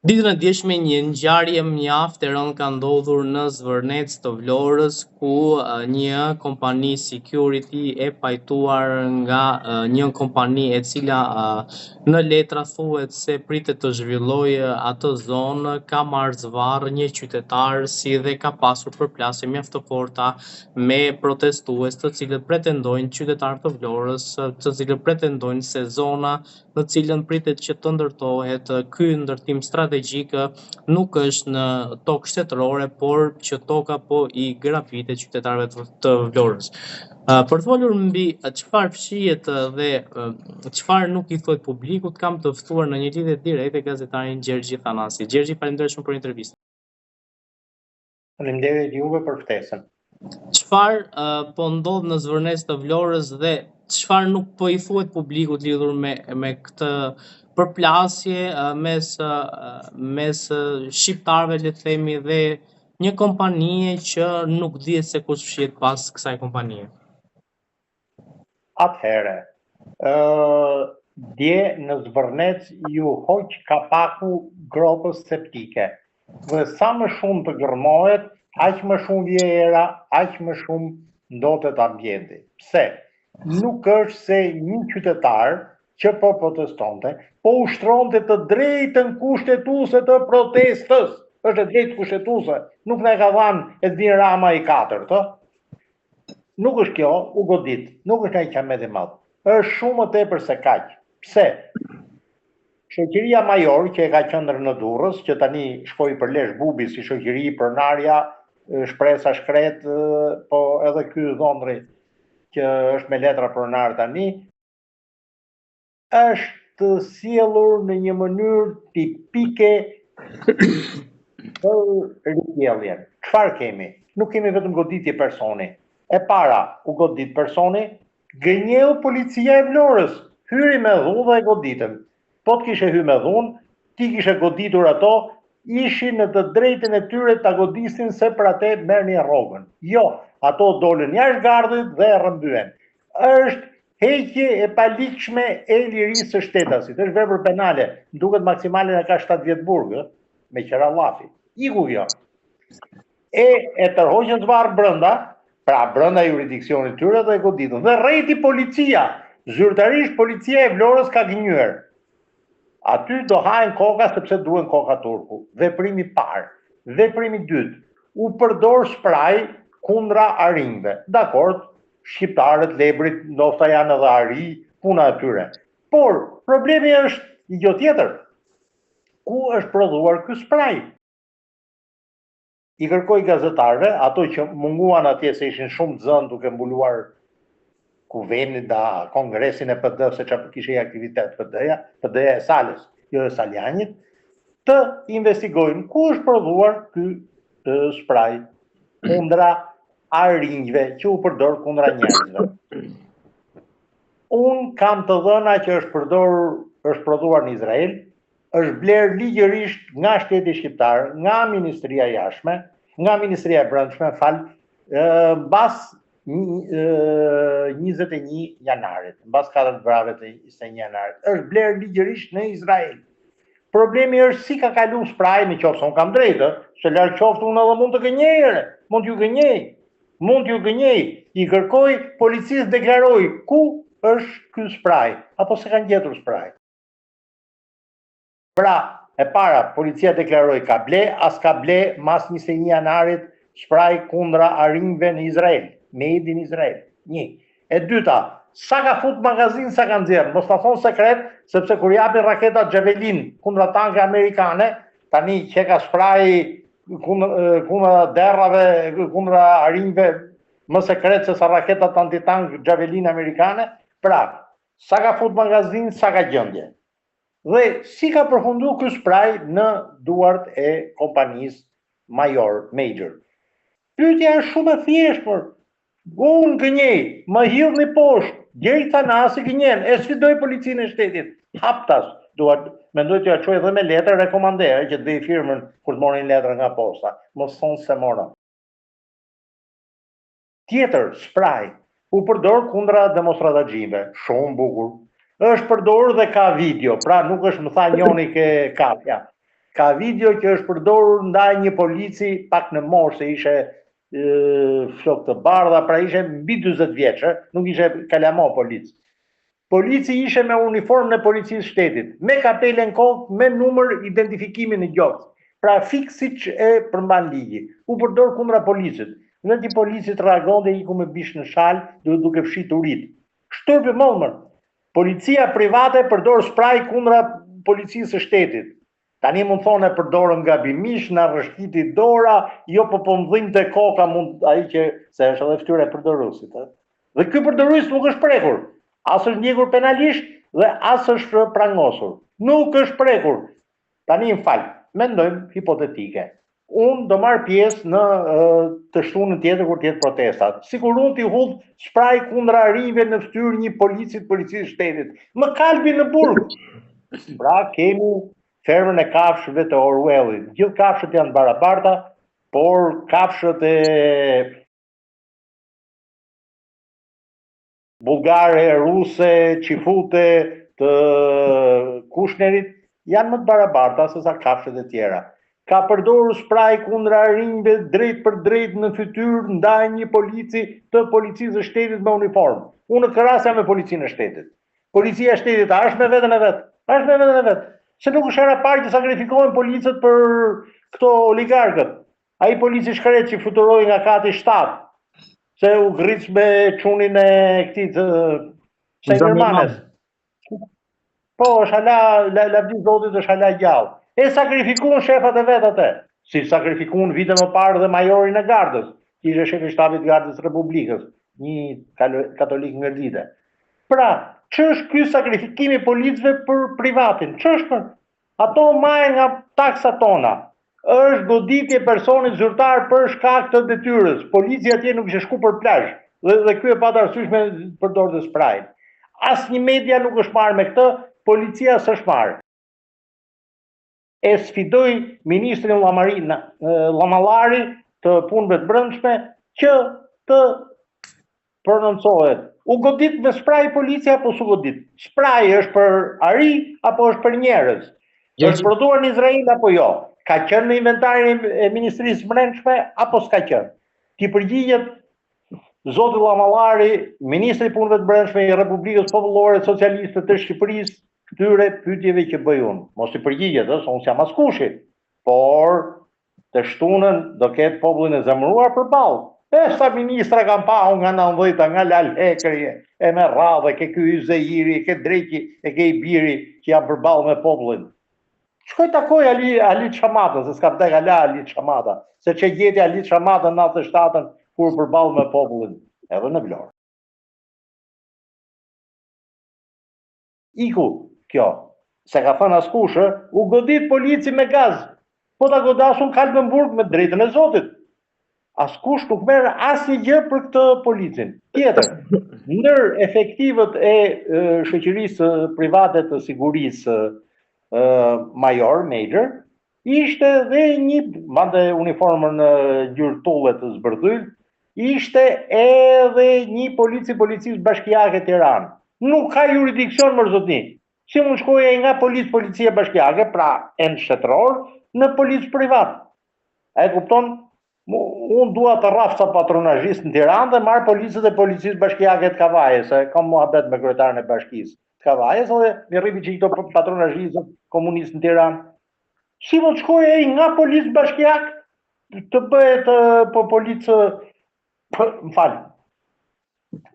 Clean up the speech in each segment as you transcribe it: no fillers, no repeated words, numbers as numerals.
Ditën e djeshme një ngjarje mjaft e rëndë ka ndodhur në Zvërnec të Vlorës, ku një kompani security e pajtuar nga një kompani e cila në letra thuhet se pritet të zhvillojë atë zonë, ka marrë zvarr një qytetar, si dhe ka pasur përplasje mjaft të forta me protestues të cilët pretendojnë, qytetarë të Vlorës, të cilët pretendojnë se zona në cilën pritet që të ndërtohet ky ndërtim strategjik nuk është në tokë shtetërore, por që toka po i grafitet qytetarëve të Vlorës. Për të folur mbi çfarë fshihet dhe çfarë nuk i thuhet publikut, kam të ftuar në një lidhje direkte gazetarin Gjergj Thanasi. Gjergj, faleminderit shumë për intervistën. Faleminderit juve për ftesën. Çfarë po ndodh në Zvërnec të Vlorës dhe çfarë nuk po i thuhet publikut lidhur me këtë përplasje mes shqiptarëve, le të themi, dhe një kompanie që nuk dihet se kush fshihet pas kësaj kompanie. Atëherë, dje në Zvërnec ju hoq kapaku gropës septike. Dhe sa më shumë të gërmohet, aq më shumë vjera, aq më shumë ndotet ambienti. Pse? Nuk është se një qytetar që po protestonte, po ushtronte të drejtën kushtetuese të protestës. Është e drejtë kushtetuese, nuk na e ka dhënë Edvin Rama i 4. Nuk është kjo, u godit, nuk është ai qamet i madh. Është shumë më tepër se kaq. Pse? Shoqëria Major që e ka qendrën në Durrës, që tani shkoi për lesh bubi si shoqëri pronarja, shpresa shkret, po edhe ky dhondri që është me letra pronar tani, është sjellur në një mënyrë tipike për rikjelljen. Çfarë kemi? Nuk kemi vetëm goditje personi. E para, u godit personi, gënjeu policia e Vlorës, hyri me dhunë dhe e goditën. Po të kishe hyr me dhunë, ti kishe goditur ato, ishin në të drejtën e tyre ta godisnin se për atë merrni rrogën. Jo, ato dolën jashtë gardhit dhe e rrëmbyen. Është heqje e palikshme e lirisë së shtetasit. Është vepër penale. Duket maksimalen e ka 7 vjet burg, me qira llafi. Iku kjo. E tërhoqën zvarr brenda, pra brenda jurisdiksionit tyre dhe e goditën. Dhe rreti policia, zyrtarisht policia e Vlorës ka gënjur. Aty do hajnë koka sepse duhen koka turku. Veprimi parë. Veprimi dytë. U përdor spraj kundra arinjve. Dakord, shqiptarët lebrit ndoshta janë edhe ari, puna e tyre. Por problemi është gjë tjetër. Ku është prodhuar ky spraj? I kërkoi gazetarëve, ato që munguan atje se ishin shumë të zënë duke mbuluar kuvenit da kongresin e PD, se që kishe i aktivitet PD-ja e Salës, jo e Saljanit, të investigojnë ku është prodhuar ky spraj kundra arinjve që u përdor kundra njerëzve. Unë kam të dhëna që është prodhuar në Izrael, është bler ligjërisht nga shteti shqiptar, nga Ministria e Jashtme, nga Ministria e Brendshme, mbas 21 janarit, mbas 4 vrave të 21 janarit, është bler ligjërisht në Izrael. Problemi është si ka kalu spraj, me qoftë se unë kam drejtë, se larg qoftë unë edhe mund të gënjej, mund t'ju gënjej, i kërkoj policisë deklaroj ku është ky spraj, apo se kanë gjetur spraj. Pra, e para, policia deklaroi ka ble, as ka ble mas 21 janarit spraj kundra arinjve në Izrael, made in Izrael. Një. E dyta, sa ka fut magazin, sa ka nxjerr, mos ta thon sekret, sepse kur japin raketat Javelin kundra tanke amerikane, tani që ka spraj kundra derrave, kundra arinjve, më sekret se sa raketat antitank Javelin amerikane, pra, sa ka fut magazin, sa ka gjendje. Dhe si ka përfundu ky spraj në duart e kompanisë Major. Pyetja është shumë e thjeshtë, unë gënjej, më hidhni poshtë, Gjergj Thanasi gënjen, e sfidoj policinë e shtetit, haptas, mendoj t'ja çoj edhe me letër rekomandere që të bëj firmën kur të morin letër nga posta, mos thonë se morën. Tjetër, spraj, u përdor kundra demonstrataxhive, shumë bukur. Është përdorur dhe ka video, pra nuk është më tha njoni ke kapja. ka video që është përdorur ndaj një polici pak në moshë, se ishe flok të bardha, pra ishe mbi 40 vjeç, nuk ishe kalamo polic. Polici ishe me uniformën e policisë shtetit, me kapele në kokë, me numër identifikimi në gjoks. Pra fik siç e përmban ligji. U përdor kundra policit. Në ti policit reagonte iku me bish në shal, duke fshit urit. Shturpi mëllmër. Policia private përdor spraj kundra policisë së shtetit. Tani mund thonë e përdorën gabimisht, na rrështiti dora, jo po mdhinte koka mund ai që se është edhe fytyra e përdoruesit. Dhe ky përdorues nuk është prekur. As është ndjekur penalisht dhe as është prangosur. Nuk është prekur. Tani më fal, mendojmë hipotetike. Unë do marr pjesë në të shtunën tjetër kur tjetë protestat. Sikur unë t'i hudh spraj kundra rinjve në fytyrë një policisë shtetit. Më kalbi në burg. Pra kemi fermën e kafshëve të Orwellit. Gjithë kafshët janë barabarta, por kafshët e bullgare, ruse, qifute, të Kushnerit janë më të barabarta se sa kafshët e tjera. Ka përdorur spraj kundra rinjve drejt për drejt në fytyrë ndaj një polici të policisë së shtetit me uniformë. Unë në këtë jam me policinë e shtetit. Policia e shtetit a është me veten e vet? Është me veten e vet. Se nuk është hera parë që sakrifikohen policët për këto oligarkët. Ai polici shkret që fluturoi nga kati 7, se u griç me çunin e këtij të Sejmermanes. Po, është hala lavdi zotit është hala gjallë. E sakrifikuan shefat e vet atë. Si sakrifikuan vite më parë dhe majorin e gardës, që ishte shefi i shtabit të Gardës Republikës, një katolik ngërdite. Pra, ç'është ky sakrifikimi policëve për privatin? Ç'është? Ato marrin nga taksat tona. Është goditje personit zyrtar për shkak të detyrës. Policia atje nuk ishte shku për plazh. Dhe ky e pata arsyeshme përdorte spraj. Asnjë media nuk është marrë me këtë, policia s'është marrë. E sfidoj ministrin Llamallari të punëve të brendshme që të prononcohet. U godit me spraj policia apo s'u godit? Spraj është për ari apo është për njerëz? Është prodhuar në Izrael apo jo? Ka qenë në inventarin e Ministrisë Brendshme apo s'ka qenë? Ti përgjigjet zoti Llamallari, ministri i punëve të brendshme i Republikës Popullore Socialiste të Shqipërisë, këtyre pyetjeve që bëj unë. Mos i përgjigjet, se unë jam askushi, por të shtunën do ketë popullin e zemëruar përballë. Sa ministra kanë pahu nga 90-ta, nga Lal Hekri, e me radhë, ke ky Yzeiri, ke Dreki, e ke Ibiri që janë përballë me popullin. Shkoj takoj Ali Çamata, se s'ka vdek Ali Çamata, se që gjeti Ali Çamata në 97-ën kur përballë me popullin, edhe në Vlorë. Iku kjo, se ka thënë askush, u godit polici me gaz, po ta godasun Kalbenburg me drejtën e Zotit. Askush nuk merr asnjë gjë për këtë policin. Tjetër, ndër efektivët e shoqërisë private të sigurisë major, ishte dhe një, madje uniformën ngjyrë tulle të zbërthyl, ishte edhe një policisë bashkiake Tiranë. Nuk ka jurisdiksion mërzotni. Si mund shkoje nga policia bashkiake, pra ent shtetëror, në policë privat. A e kupton? Unë dua të rraf sa patronazhist në Tiranë dhe marr policët e policisë bashkiake të Kavajës, se kam muhabet me kryetarin e bashkisë të Kavajës, dhe mi rripi që i këto patronazhistët komunistë në Tiranë. Si mund shkoje nga policë bashkiak të bëhet policë, më falë,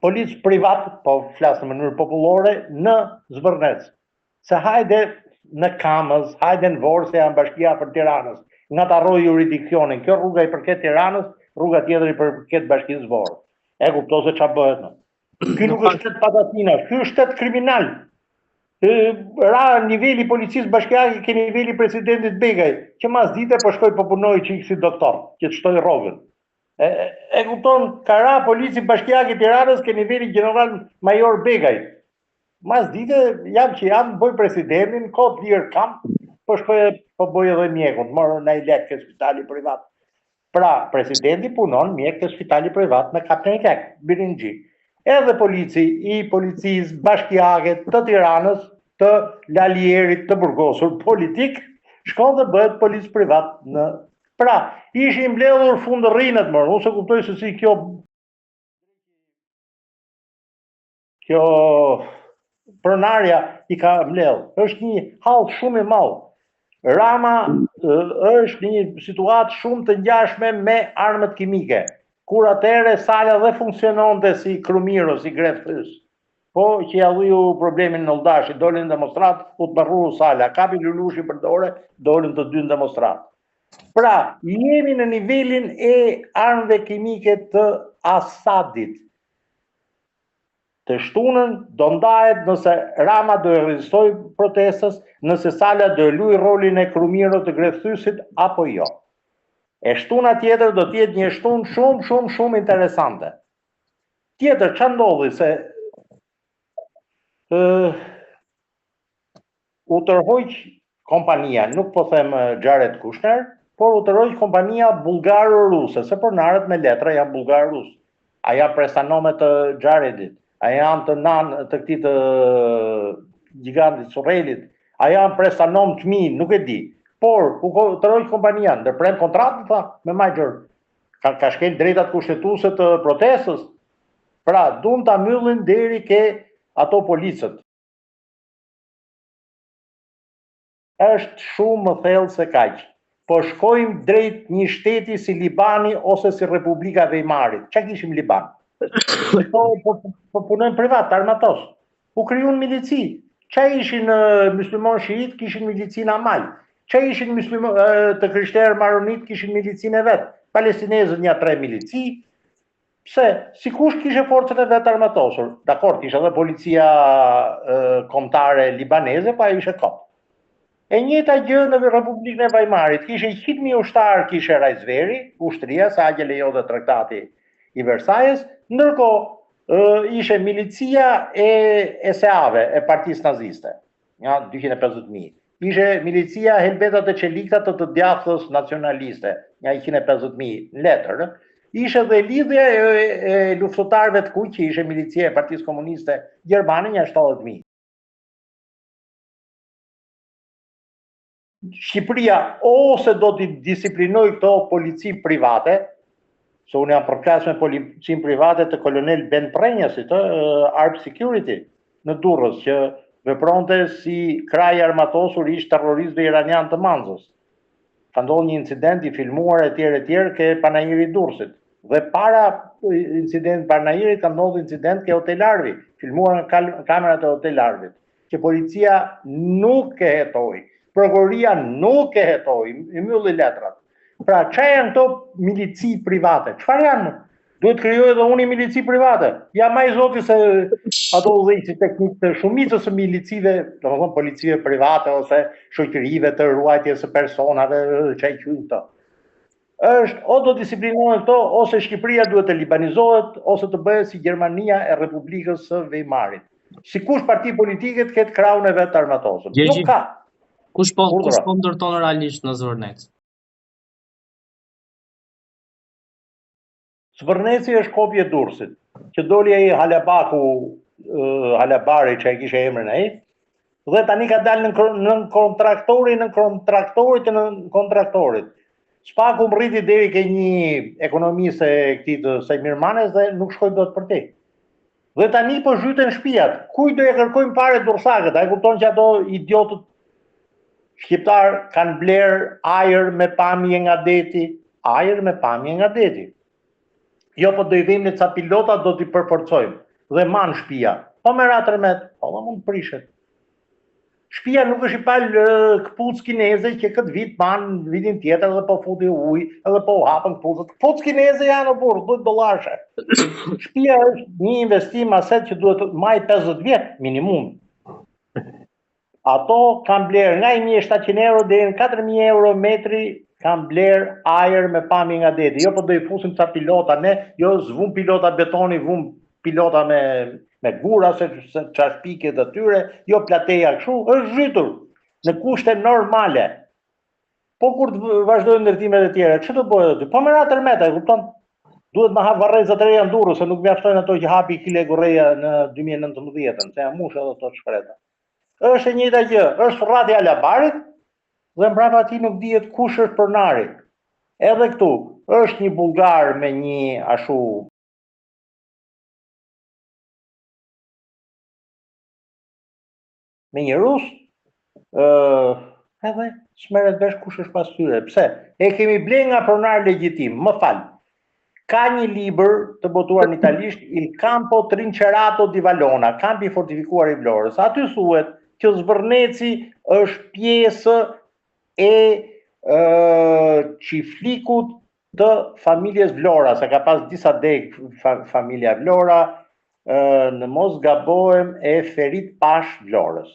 policë privat, po flasë në mënyrë popullore, në Zvërnec. Se hajde në Kamës, hajde në Vorë, se janë bashkia për Tiranës, nga të arroj jurisdikcionin. Kjo rruga i përket Tiranës, rruga tjetër i përket bashkisë Vorë. E kupto se çfarë bëhet në. Ky nuk është shtet patatina, ky është shtet kriminal. Ra niveli policisë bashkiake ke niveli presidentit Begaj, që mas dite po shkoj po punoj që i kësi doktor, që të shtoj rrogën. E kupton, ka ra polici bashkiake Tiranës ke niveli general major Begaj. Mas dite, jam që jam, bëj presidentin, kot lirë kam, po shkoj po bëj edhe mjekun, morë në i lek ke spitali privat. Pra, presidenti punon mjek ke spitali privat me kapten Kek, Birinxhi. Edhe polici i policisë bashkiake të Tiranës, të Lalierit të burgosur politik, shkon dhe bëhet policë privat në... Pra, ishin mbledhur fundërrinët, unë se kuptoj se si kjo pronarja i ka mbledhur. Është një hall shumë i madh. Rama është një situatë shumë të ngjashme me armët kimike, kur atëherë Sala dhe funksiononte si krumiro, si grefës. Po që ja dhiu problemin në Oldashi, dolin demonstrat, u të barru Sala, kapi Lulushi për dore, dolin të dy demonstrat. Pra, jemi në nivelin e armëve kimike të Asadit. Të shtunën do ndahet nëse Rama do e rezistoj protestës, nëse Sala do e luaj rolin e krumiro të grefësit apo jo. E shtuna tjetër do t'jetë një shtunë shumë interesante. Tjetër, që ndodhi se u tërhoq kompania, nuk po them Jared Kushner, por u tërhoq kompania bulgaro-ruse, se pronarët me letra janë bulgaro-rus. Aja prestanome të Jaredit, a janë të nanë të këtij të gigantit Surrelit, a janë prestanom të mi, nuk e di. Por, u tërhoq kompania, ndërprem kontratën, tha, me Major. Ka shkel drejtat kushtetuese të protestës. Pra, duan ta mbyllin deri ke ato policët. Është shumë më thellë se kaq. Po shkojmë drejt një shteti si Libani ose si Republika Vejmarit. Çka kishim Liban? Po punojnë privat, armatos. U krijuan milici. Çka ishin myslimon shiit, kishin milicin Amal. Çka ishin myslimon të krishterë maronit, kishin milicin e vet. Palestinezët një 3 milici. Pse? Sikush kishe forcën e vet armatosur. Dakor, kishe edhe policia kombëtare libaneze, pa ishe kop. E njëjta gjë në Republikën e Vajmarit, kishe 100.000 ushtar, kishe Rajsveri, ushtria, sa që lejonte traktati i Versajës, ndërkohë ishe milicia e SEA-ve, e partisë naziste, ja, 250.000. Ishe milicia helvetat e qeliktat të djathës nacionaliste, ja 150.000 në letër. Ishe dhe lidhja e luftëtarëve të kuq, që ishe milicia e partisë komuniste Gjermane, ja 70.000. Shqipëria ose do t'i disiplinoj këto polici private, se unë jam përkas me policin private të kolonel Ben Prenjasit, Armed Security, në Durrës, që vepronte si kraj armatosur ish terroristëve iranian të Manzës. Ka ndodhur një incident i filmuar etj ke Panajiri i Durrësit. Dhe para incidentit Panajirit ka ndodhur incident ke Hotel Arvi, filmuar në kamerat e Hotel Arvit, që policia nuk e hetoi. Prokuroria nuk e hetoi, i mbylli letrat. Pra, çfarë janë këto milici private? Çfarë janë? Duhet krijoj edhe unë milici private. Ja më i zoti se ato udhëheqësi teknik të shumicës së milicive, domethënë policive private ose shoqërive të ruajtjes së personave, çaj këto. Është o do disiplinohen këto, ose Shqipëria duhet të libanizohet, ose të bëhet si Gjermania e Republikës së Vejmarit. Sikush parti politike të ketë krahun e vet armatosur. Nuk ka. Kush po ndërton realisht në Zvërnec? Zvërneci është kopje Durrësit, që doli ai Halabari që ai kishte emrin ai, dhe tani ka dalë në kontraktorit. Spaku mriti deri ke një ekonomiste e këtij të Sajmir Manes dhe nuk shkoi dot për te. Dhe tani po zhyten shtëpiat. Kujt do e kërkojnë parë dursakët? Ai kupton që ato idiotët shqiptar kanë bler ajër me pamje nga deti, Jo, po do i vëmë ca pilota, do t'i përforcojmë dhe man shtëpia. Po merr tërmet, po mund prishet. Shtëpia nuk është i pal këpucë kineze që këtë vit man vitin tjetër dhe po futi ujë, edhe po hapën këpucët. Këpucë kineze janë o burr, $10. Shtëpia është një investim aset që duhet maj 50 vjet minimum. Ato kanë bler nga 1.700 euro deri në 4.000 euro metri, kanë bler ajër me pamje nga deti. Jo po do i fusim ca pilota ne, jo zvum pilota betoni, vum pilota me gura se çashpike të tyre, jo plateja kështu, është zhytur në kushte normale. Po kur të vazhdojnë ndërtimet e tjera, ç'do bëhet aty? Po merr tërmeta, e kupton? Duhet më hap varrezat e reja në Durrës, se nuk mjaftojnë ato që hapi Kile Gorreja në 2019, se janë mush edhe ato shkreta. Është e njëjta gjë, është rrati Alabarit dhe mbrapa ati nuk dihet kush është pronari. Edhe këtu, është një bullgar me një ashu me një rus, edhe s'merret vesh kush është pas tyre. Pse? E kemi ble nga pronar legjitim, më fal. Ka një libër të botuar në italisht, Il Campo Trincerato di Valona, kampi fortifikuar i Vlorës. Aty thuhet që Zvërneci është pjesë e qiflikut të familjes Vlora, se ka pas disa deg familja Vlora, në mos gabohem e Ferit Pash Vlorës.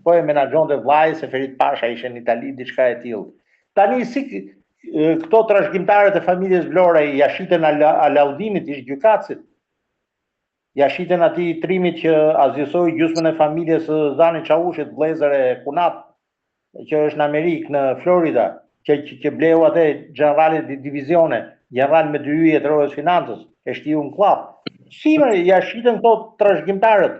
Po e menaxhon dhe vllai se Ferit Pasha ishte në Itali diçka e tillë. Tani si këto trashëgimtarët e familjes Vlora ja shiten Alaudinit, ish gjykatësit. Ja shiten atij trimit që azjësoi gjysmën e familjes së Zanit Çavushit, vëllezër e Kunat, që është në Amerikë, në Florida, që bleu atë generalit di divizione, general me 2 yje të rrojës financës, e shtiu në klap. Si ja shiten këto trashëgimtarët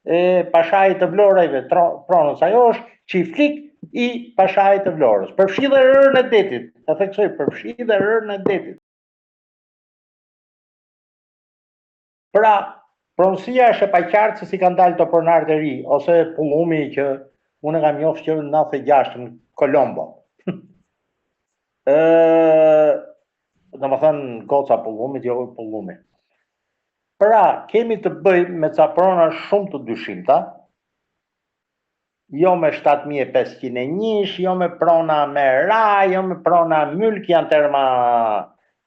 e Pashait të Vlorajve, pronës, ajo është çiftlik i Pashait të Vlorës. Përfshi dhe rërën e detit, ta theksoj, përfshi dhe rërën e detit. Pra, pronësia është e paqartë se si kanë dalë të pronarët e ri, ose pullumi që unë kam njoftë që në 96 në Kolombo. Dhe më thënë goca pullumit, jo pullumit. Pra, kemi të bëjmë me ca prona shumë të dyshimta, jo me 7501, jo me prona me ra, jo me prona mylk, janë terma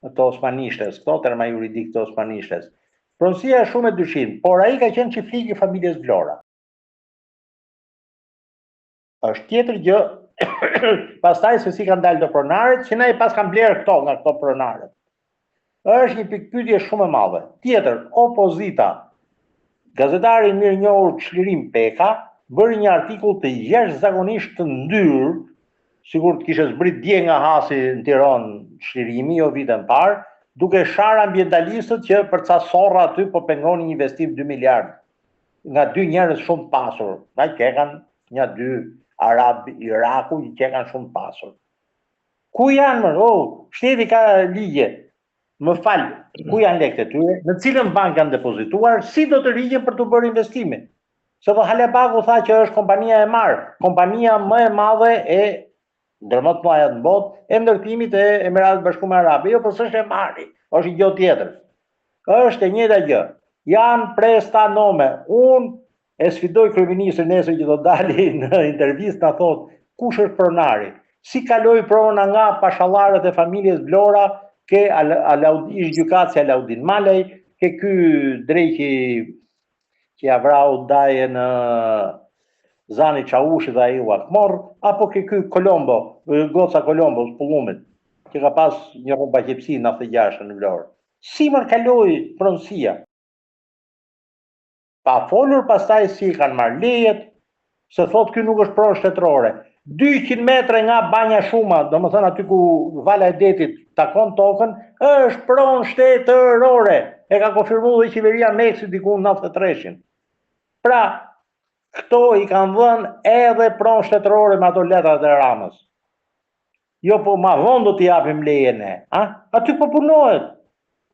të osmanishtes, këto terma juridik të osmanishtes. Pronësia është shumë e dyshim, por ai ka qenë çiftlik i familjes Vlora. Është tjetër gjë, pastaj se si kanë dalë të pronarët, që na i pas kanë blerë këto nga këto pronarët. Është një pikpyetje shumë e madhe. Tjetër, opozita, gazetari mirënjohur Çlirim Peka, bëri një artikull të jashtëzakonisht të ndyrë, sigur të kishte zbrit dje nga hasi në Tiranë Çlirimi, jo vitën parë, duke sharë ambientalistët që për ca sorra aty po pengonin një investim 2 miliardë, nga 2 njerëz shumë pasur, nga që kanë një 2 Arab Iraku, që kanë shumë pasur. Ku janë më? Shteti ka ligje. Më fal, ku janë lekët e tyre? Në cilën bankë kanë depozituar? Si do të rigjen për të bërë investime? Se do Halebaku tha që është kompania e marë, kompania më e madhe e ndërmjet mëdha në botë, e ndërtimit e Emiratet Bashkuara Arabe. Jo, po s'është e marri, është gjë tjetër. Është e njëjta gjë. Janë prestanome. Unë e sfidoj kryeministrin nesër që do dali në intervistë na thotë kush është pronari. Si kaloi prona nga pashallarët e familjes Vlora, ke ish gjykatësi Alaudin Malej, ke ky drejqi që ja vrau daje në Zani Çavushi dhe ai u akmor, apo ke ky Kolombo, goca Kolombo, pullumit, që ka pas një rrobaqepsi në 96 në Vlorë. Si më kaloi pronësia? Pa folur pastaj si kanë marrë lejet, se thotë ky nuk është pronë shtetërore. 200 metre nga Banja Shuma, do më thënë aty ku vala e detit takon tokën, është pronë shtetërore. E ka konfirmu dhe qeveria Meksit diku në 93-shin. Pra, këto i kanë dhënë edhe pronë shtetërore me ato letrat e Ramës. Jo, po ma vonë do t'i japim lejen e. Aty po punohet.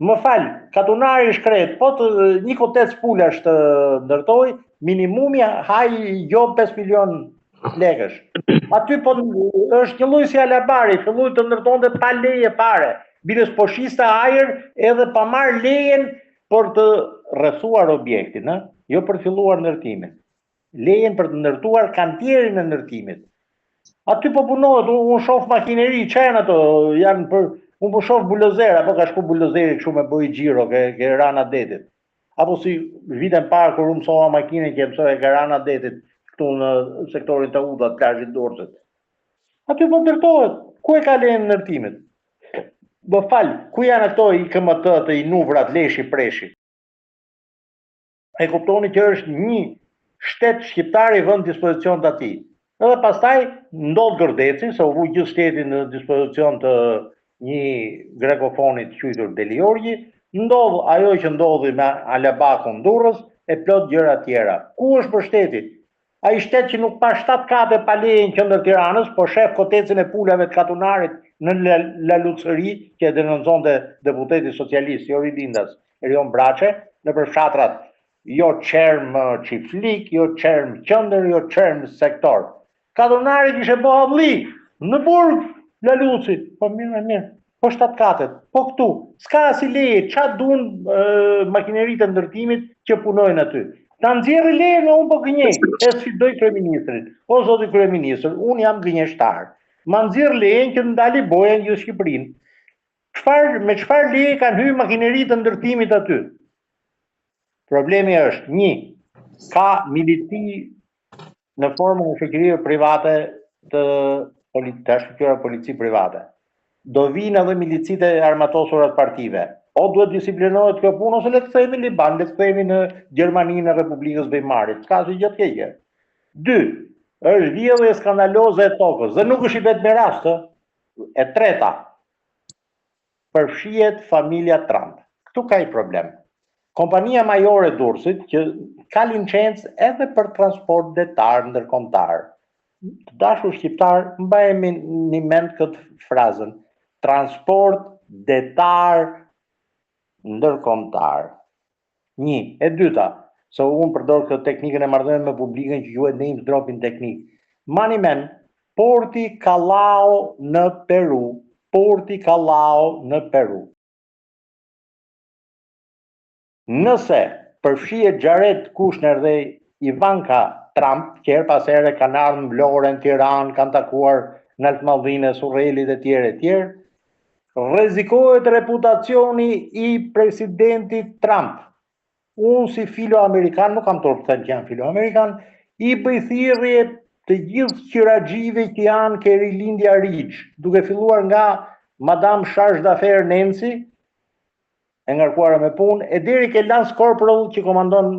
Më falë, katunari shkret, po të një kotec pulash të ndërtoj, minimumi haj jo 5 milion lekësh. Aty po është një lloj si alabari, filloi të ndërtonte pa leje fare. Biles po shiste ajër edhe pa marr lejen për të rrethuar objektin, jo për të filluar ndërtimin. Lejen për të ndërtuar kantierin e ndërtimit. Aty po punohet, unë shoh makineri, çajnë ato, janë për unë po shoh buldozer, apo ka shku buldozeri kështu me bëj xhiro ke rana detit. Apo si vitën parë kur unë mësova makinën që mësoj ke rana detit këtu në sektorin të udhat, plazhit Dorëzit. Aty po ndërtohet. Ku e ka lejen ndërtimit? Do fal, ku janë ato i KMT të i nuvrat leshi preshi? E kuptoni që është një shtet shqiptar i vënë dispozicion të atij. Edhe pastaj ndodh gërdeci, se u vu gjithë shtetin në dispozicion të një grekofonit quajtur Deliorgji, ndodh ajo që ndodhi me Alabakun Durrës e plot gjëra tjera. Ku është për shteti? ai shtet që nuk pa 7 kate pa leje në qendër Tiranës, po shef kotecën e pulave të Katunarit në Lalucëri, që e denonconte deputeti socialist Jori Lindas, Erion Braçe, në për fshatrat jo qerm Çiflik, jo qerm Qendër, jo qerm Sektor. Katunari kishe bë halli në burg Laluci, po mirë. Po 7 katet, po këtu, s'ka si leje, qa dun makineritë e ndërtimit që punojnë aty. Ta nxjerrë leje nga unë po gënjej, e sfidoj kryeministrin, o zoti kryeministër, unë jam gënjeshtar. Ma nxjerrë lejen që ndali boja në gjithë Shqipërinë. Me çfarë leje kanë hyrë makineritë e ndërtimit aty? Problemi është, 1, ka milici në formën e shoqërive private të shoqërive polici private. Do vinë edhe milicit e armatosurat partive. O duhet disiplinohet kjo punë, ose le të kthehemi në Liban, le të kthehemi në Gjermaninë e Republikës Weimarit. Ka si gjë të keqe. 2, është vjedhje skandaloze e tokës, dhe nuk është i vetë me rast. E treta, përfshihet familja Trump. Këtu ka i problem. Kompania majore e Durrësit, që ka licencë edhe për transport detar ndërkombëtar. Të dashur shqiptar, mbajemi në mend këtë frazën. Transport detar ndërkombëtar. 1. E dyta, se unë përdor këtë teknikën e marrëdhënieve me publikën që quhet name dropping teknik. Mani men, Porti Callao në Peru. Porti Callao në Peru. Nëse përfshihet Jared Kushner dhe Ivanka Trump, që her pas here kanë ardhur në Vlorë, në Tiranë, kanë takuar në Altmaldinë, Surrelit e tjerë, rrezikohet reputacioni i presidentit Trump. Unë si filo-amerikan, nuk kam torpë të thënë që janë filo-amerikan, i bëj thirrje të gjithë qiraxhive që janë ke rilindja Riç, duke filluar nga Madame Charge d'Affaires Nancy, e ngarkuara me punë, e deri ke Lance Corporal që komandon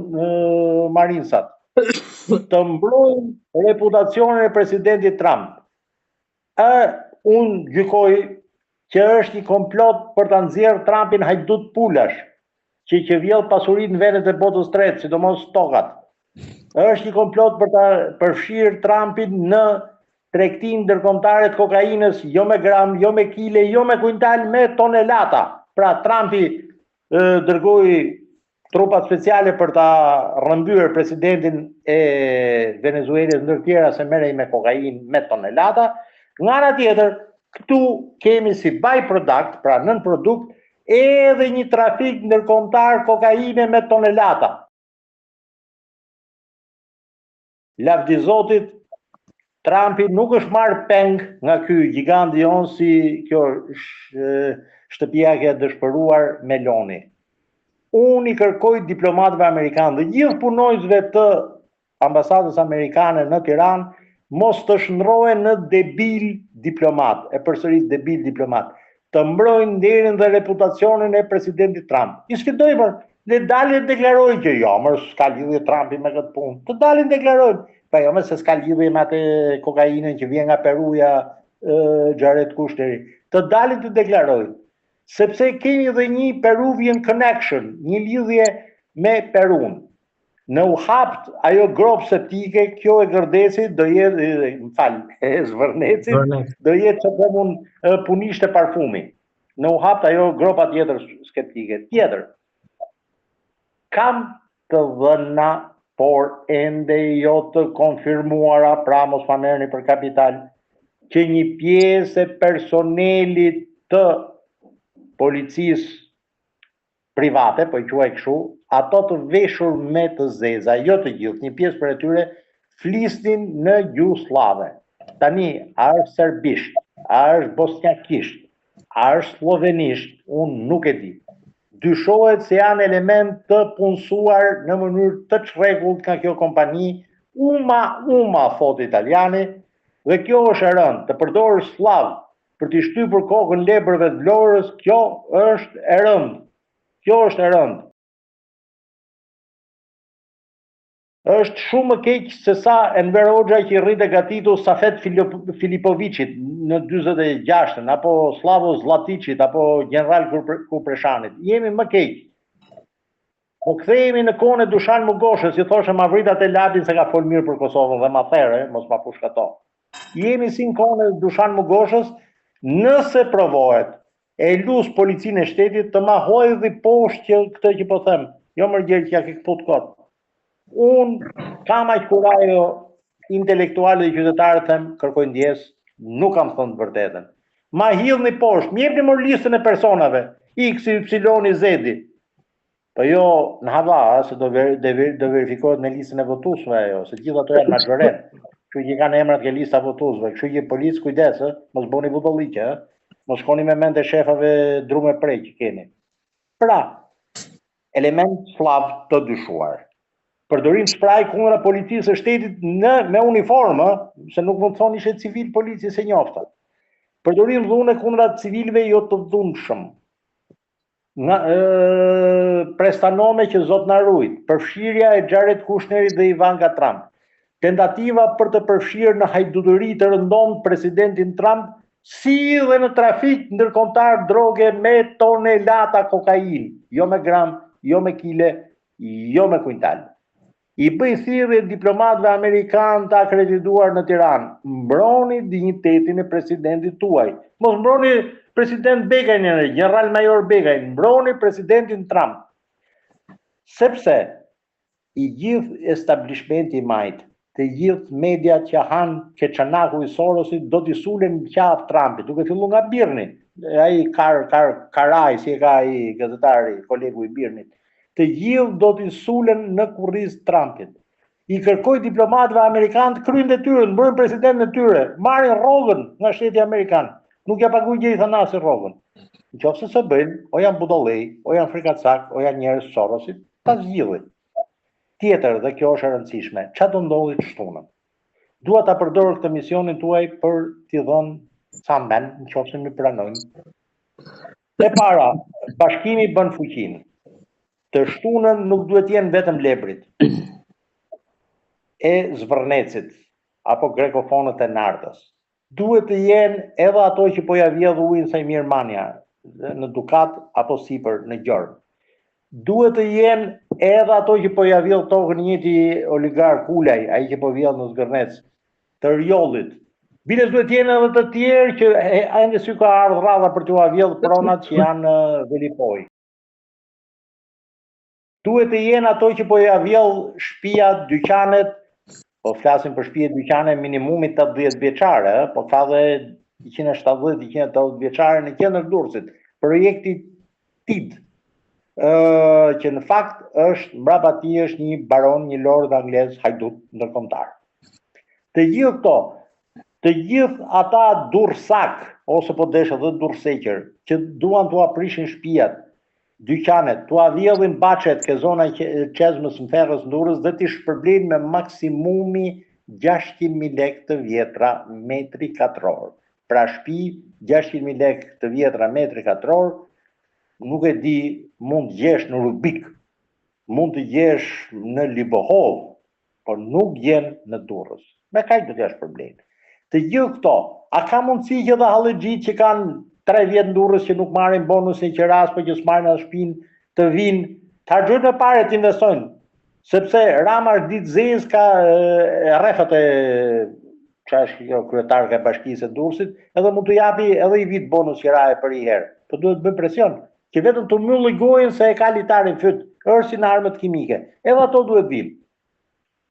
Marinsat, të mbrojnë reputacionin e presidentit Trump. Unë gjykoj që është i komplot për të nxjerrë Trumpin hajdut pulash, që vjell pasurit në vendet e botës tretë, sidomos tokat. Është i komplot për të përfshirë Trumpin në tregtinë ndërkombëtare të kokainës, jo me gram, jo me kile, jo me kuintal, me tonelata. Pra Trumpi dërgoi trupat speciale për ta rrëmbyer presidentin e Venezuelës ndër tjera se merrej me kokainë me tonelata. Nga ana tjetër, këtu kemi si byproduct, pra nën produkt, edhe një trafik ndërkombëtar kokaine me tonelata. Lavdi Zotit, Trumpi nuk është marrë peng nga ky gigant jon si kjo shtëpia që dëshpëruar Meloni. Unë i kërkoj diplomatëve amerikanë dhe gjithë punonjësve të ambasadës amerikane në Tiranë mos të shndrohen në debil diplomat, e përsëris debil diplomat, të mbrojnë nderin dhe reputacionin e presidentit Trump. I sfidojmë, le dalin deklarojnë që jo, mërë s'ka lidhje Trumpi me këtë punë. Të dalin deklarojnë, pa jo, se s'ka lidhje me atë kokainën që vjen nga Peruja, Jared Kushneri. Të dalin të deklarojnë, sepse kemi dhe një Peruvian connection, një lidhje me Perun. Në u hapt ajo gropë septike, kjo e Gërdesit do jetë, Zvërnecit, do jetë që të mund punishte parfumi. Në u hapt ajo gropa tjetër skeptike. Tjetër, kam të dhëna, por ende jo të konfirmuara, pra mos ma merrni për kapital, që një pjesë e personelit të policisë private, po i quaj kështu, ato të veshur me të zeza, jo të gjithë, një pjesë për e tyre, flisnin në gjuhë slave. Tani, a është serbisht, a është bosnjakisht, a është slovenisht, unë nuk e di. Dyshohet se janë element të punësuar në mënyrë të çrregullt nga kjo kompani, uma thot italiani, dhe kjo është e rëndë, të përdorë slav për t'i shtypur kokën lebrëve të Vlorës, kjo është e rëndë. Kjo është e rëndë. Është shumë më keq se sa Enver Hoxha që i rritë gatitu Safet Filipovicit në 46-ën, apo Slavo Zlaticit, apo General Kupreshanit. Jemi më keq. Po kthehemi në kohën e Dushan Mugoshës, si thoshë ma vritat e labin se ka fol mirë për Kosovën dhe ma there, mos ma pushkato. Jemi si në kohën e Dushan Mugoshës, nëse provohet e lus policinë e shtetit të ma hojë dhe poshtë që këtë që po them, jo mërgjerë që ja ke këput kot. Unë kam aq kurajo intelektuale dhe qytetarë them, kërkoj ndjes, nuk kam thënë të vërtetën. Ma hidhni poshtë, më jepni më listën e personave, X, Y, Z. Po jo në hava, se do verifikohet në listën e votuesve ajo, se gjithë ato janë majoret. Kështu që kanë emrat ke lista votuesve, kështu që policë kujdes, mos bëni budolliqe, mos shkoni me mend e shefave drume prej që keni. Pra, element slab të dyshuar. Përdorim shpraj kundra policisë së shtetit me uniformë, se nuk mund të thoni ishe civil polici se njofta. Përdorim dhune kundra civilve jo të dhunshëm. Prestanome që zot na rujt, përfshirja e Jared Kushnerit dhe Ivanka Trump, tentativa për të përfshirë në hajdutëri të rëndomt presidentin Trump, si dhe në trafik ndërkombëtar droge me tonelata kokain, jo me gram, jo me kile, jo me kuintal. I bëj thirrje diplomatëve amerikanë të akredituar në Tiranë, mbroni dinjitetin e presidentit tuaj. Mos mbroni president Begajn, general major Begajn, mbroni presidentin Trump. Sepse i gjithë establishmenti i majt, të gjithë mediat që hanë Keçanaku i Sorosit do t'i sulen në qafë Trumpit, duke fillu nga Birni, ai Karaj, si e ka ai gazetari, kolegu i Birnit. Të gjithë do t'i sulen në kurriz Trumpit. I kërkoj diplomatëve amerikanë të kryejnë detyrën, mbrojnë presidentin e tyre, marrin rrogën nga shteti amerikan. Nuk ja paguaj gjë i thanasi rrogën. Nëse se bëjnë, o janë budollej, o janë frikacak, o janë njerëz Sorosit, ta zgjidhin. Tjetër, dhe kjo është e rëndësishme, çfarë do ndodhi të shtunën? Dua ta përdor këtë misionin tuaj për t'i dhënë sa mend, nëse më pranojnë. E para, bashkimi bën fuqinë. Të shtunën nuk duhet jenë vetëm lebrit e Zvërnecit apo grekofonët e Nartës. Duhet të jenë edhe ato që po ja vjedh ujin Sajmir Mania në Dukat apo sipër në Gjorë. Duhet të jenë edhe ato që po ja vjedh tokën njëti oligark Kulaj, ai që po vjedh në Zgërnec, të Rjollit. Biles duhet të jenë edhe të tjerë që ende sy ka ardhur rradha për t'u vjedh pronat që janë në Velipoj. Duhet të jenë ato që po ja vjedh shtëpiat, dyqanet, po flasim për shtëpi e dyqane minimumit 80 vjeçare, po ka dhe 170-180 vjeçare në qendër Durrësit. Projekti TID, që në fakt është mbrapa tij është një baron, një lord anglez hajdut ndërkombëtar. Të gjithë këto, të gjithë ata durrsak ose po desh edhe durrseqër që duan t'u aprishin shtëpiat, dyqanet, t'u vjedhin baçet ke zona e Çezmës në Ferrës në Durrës dhe t'i shpërblejnë me maksimumi 600.000 lekë të vjetra metri katror. Pra shtëpi 600.000 lekë të vjetra metri katror, nuk e di, mund të gjesh në Rubik, mund të gjesh në Libohov, por nuk gjen në Durrës. Me kaq do t'ja shpërblejnë. Të gjithë këto, a ka mundësi që dhe hallexhit që kanë 3 vjetë në Durrës që nuk marrin bonusin që ras, po që s'marrin edhe shtëpinë të vinë, të harxojnë me parë të investojnë, sepse Rama është ditë zezë ka rrefat e kryetarë e bashkisë e Durrësit, edhe mund të japi edhe i vit bonus qiraje për i herë. Po duhet bëj presion, që vetëm të mylli gojën se e ka litarin fyt, është si në armët kimike. Edhe ato duhet vinë.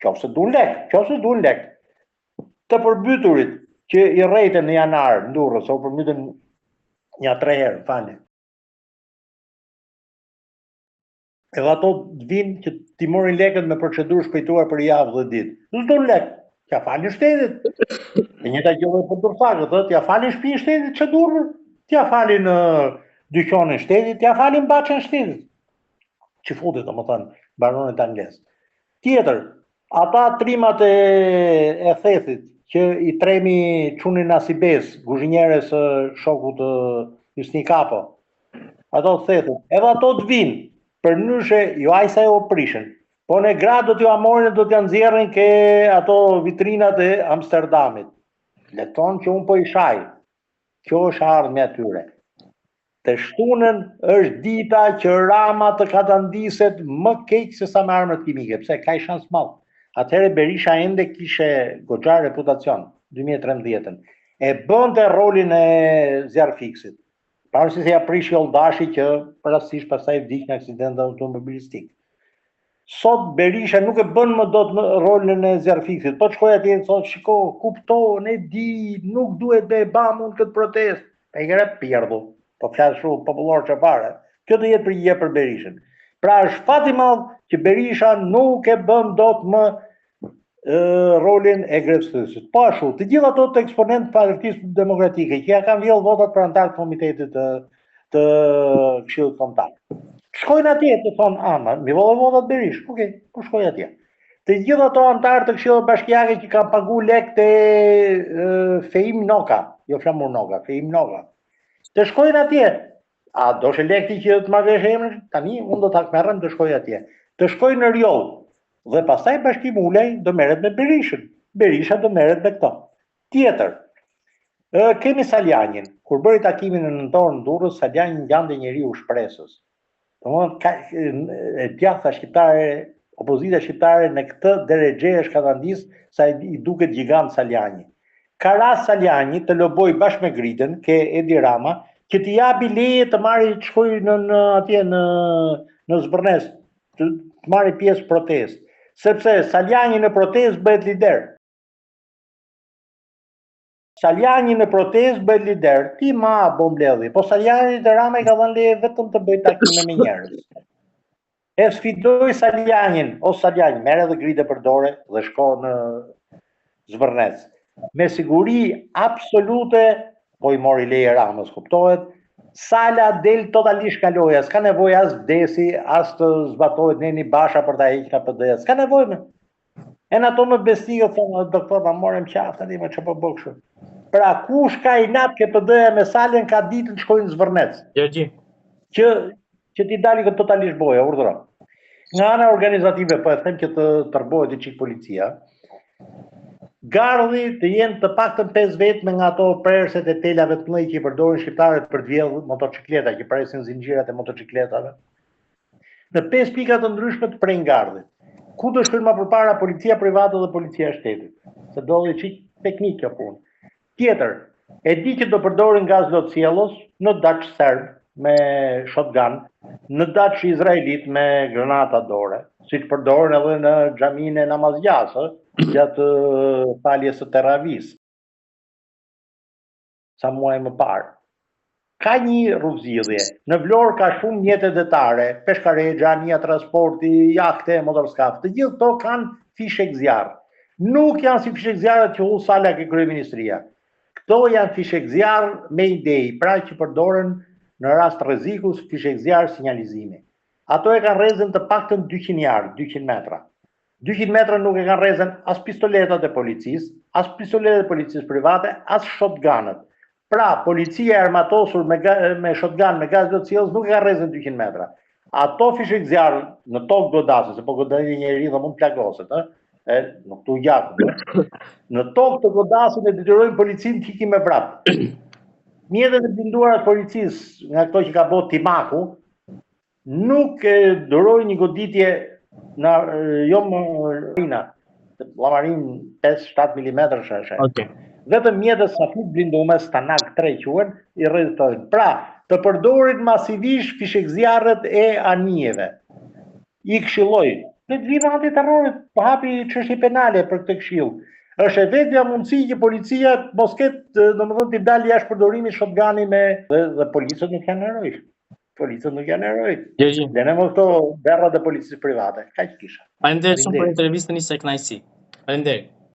Qofse duhen lek. Të përbyturit që i rrejten në janar në Durrës, o përmbytën një 3 herë, fali. Edhe ato të vinë që t'i morin lekët me procedurë shpejtuar për javë dhe ditë. S'do lek, t'ja falin shtetit. E njëta gjë për durrësakët, t'ja falin shtëpinë shtetit që Durrës, t'ja falin dyqanin shtetit, t'ja falin baçën shtetit. Që futet, domethënë, baronet anglez. Tjetër, ata trimat e thethit që i tremi çunin Nasibes, guzhinjeres shokut Hysni Kapo. Ato thethet, edhe ato të vinë, për nyshe, jo aj sa e o prishën, po në gratë do t'ju amorin e do t'ja nxjerrin ke ato vitrinat e Amsterdamit. Leton që unë po i shaj, kjo është ardhmja tyre. Të shtunën është dita që Rama të katandiset më keq se sa me armët kimike. Pse? Ka i shans madh. Atëherë Berisha ende kishe goxha reputacion 2013-ën. E bënte rolin e zjarfiksit. Pavarësisht se ja prish Joldashi që rastësisht pastaj vdik në aksident automobilistik. Sot Berisha nuk e bën më dot rolin e zjarfiksit. Po shkoj atje e thotë, shiko, kupto, ne di, nuk duhet me bamun këtë protestë. E kërë pjerdhu, po flasë shumë popullor që pare. Kjo të jetë përgjigje për Berishën. Pra është fat i madh që Berisha nuk e bën dot më rolin e grevstuesit. Po ashtu, të gjithë ato të eksponentë Partisë Demokratike që ja kanë vjedhur votat për antarë të komitetit të Këshillit Kombëtar. Shkojnë atje të thonë, ama, mi vëllë votat Berish, okej, po shkoj atje. Të gjithë ato antarë të Këshillit Bashkiake që kanë pagu lek të Feim Noka, jo Flamur Noka, Feim Noka. Të shkojnë atje. A do shë lekti që të marrësh emrin? Tani unë do ta merrem të shkoj atje. Të shkojnë në Rjoll. Dhe pastaj Bashkimi Ulaj do merret me Berishën. Berisha do merret me këto. Tjetër. Kemi Saljanin. Kur bëri takimin në nëntor në Durrës, Saljani ngjante njeriu shpresës. Domthonë e djatha shqiptare, opozita shqiptare në këtë drejtë është katandis sa i duket gjigant Saljani. Ka rast Saljani të loboj bashkë me Gritën, ke Edi Rama, që t'i japi leje të marrë të shkoj atje në Zbërnes, të marrë pjesë protestë. Sepse Saljani në protestë bëhet lider. Saljani në protestë bëhet lider. Ti ma bombledhi, po Saljani të Rama i ka dhënë leje vetëm të bëjë takime me njerëz. E sfidoi Saljanin, o Saljani, merr edhe Gritë për dorë dhe shko në Zbërnes. Me siguri absolute, po i mori leje Ramës, kuptohet, Sala del totalisht kaloja, s'ka nevojë as vdesi, as të zbatohet Neni Basha për ta hequr nga PD-ja, s'ka nevojë më. E në ato më besnikë thonë, doktor, ma morëm qafë, tani më çfarë po kështu. Pra kush ka inat ke PD-ja me Salën ka ditën shkojnë në Zvërnec. Gjergji. Që ti dali këtë totalisht boja, urdhëro. Nga ana organizative, po e them që të tërbohet i çik policia. Gardhi të jenë të paktën 5 vetë me nga ato prerëset e telave të mëdha që i përdorin shqiptarët për të vjedhur motocikleta, që presin zinxhirat e motocikletave. Në 5 pika të ndryshme të prej Gardhit. Ku do shkojnë më përpara policia private dhe policia e shtetit? Se dolli çik teknik kjo punë. Tjetër, e di që do përdorin gaz lotësjellos në daç serb me shotgun, në daç izraelit me granata dore, siç përdoren edhe në xhamin e namazgjas, gjatë faljes së Teravis, sa muaj më parë. Ka një rrugëzidhje. Në Vlorë ka shumë mjete detare, peshkaregja, anja transporti, jahte, motorskaf. Të gjithë to kanë fishek zjarr. Nuk janë si fishek zjarret që u Sala ke kryeministria. Këto janë fishek zjarr me idej, pra që përdoren në rast rreziku fishek zjarr sinjalizimi. Ato e kanë rrezën të paktën 200 yard, 200 metra. 200 metra nuk e kanë rrezën as pistoletat e policisë, as pistoletat e policisë private, as shotgunët. Pra, policia e armatosur me shotgun, me gaz lotësjellos nuk e ka rrezën 200 metra. Ato fishek zjarr në tokë godasin, se po godasë njëri dhe mund plagoset, nuk tu gjatë. Në tokë të godasin e detyrojnë policinë të hiqin me vrap. Mjetet e blinduara të policisë, nga këto që ka bërë Timaku, nuk durojnë një goditje jo më llamarin 5-7 mm sheshe. Okay. Vetëm mjetët safit blindume, Stanak 3 quhen, i rrezikojnë. Pra, të përdorin masivisht fishek zjarret e anijeve. I këshilloj. Ne të vinë antiterrorit, po hapi çështje penale për këtë këshill. Është e vetmja mundësi që policia mos ketë, domethënë të dalë jashtë përdorimit shotguni dhe policët nuk janë heroj. Policët nuk janë heroj. Lënë më këto berrat e policisë private. Kaq kisha. Faleminderit shumë për intervistën, ishte kënaqësi. Faleminderit.